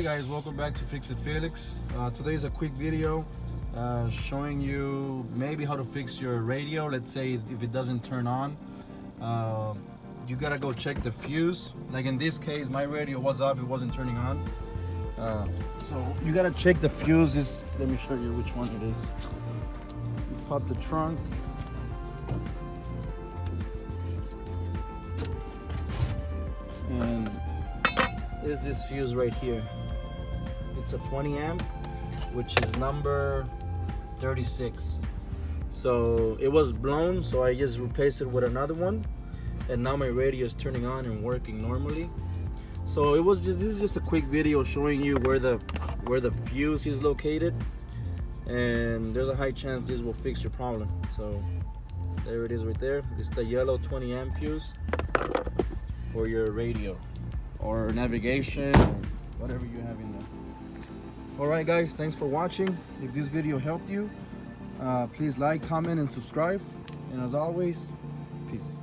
guys, welcome back to Fix It Felix. Today is a quick video showing you maybe how to fix your radio. Let's say if it doesn't turn on, you gotta go check the fuse. Like in this case, my radio was off, it wasn't turning on. So you gotta check the fuses. Let me show you which one it is. You pop the trunk. And is this fuse right here. It's a 20 amp, which is number 36. So it was blown, so I just replaced it with another one, and now my radio is turning on and working normally. So this is just a quick video showing you where the fuse is located, and there's a high chance this will fix your problem. So there it is right there. It's the yellow 20 amp fuse for your radio or navigation or whatever you have in there. All right guys, thanks for watching. If this video helped you, please like, comment, and subscribe. And as always, peace.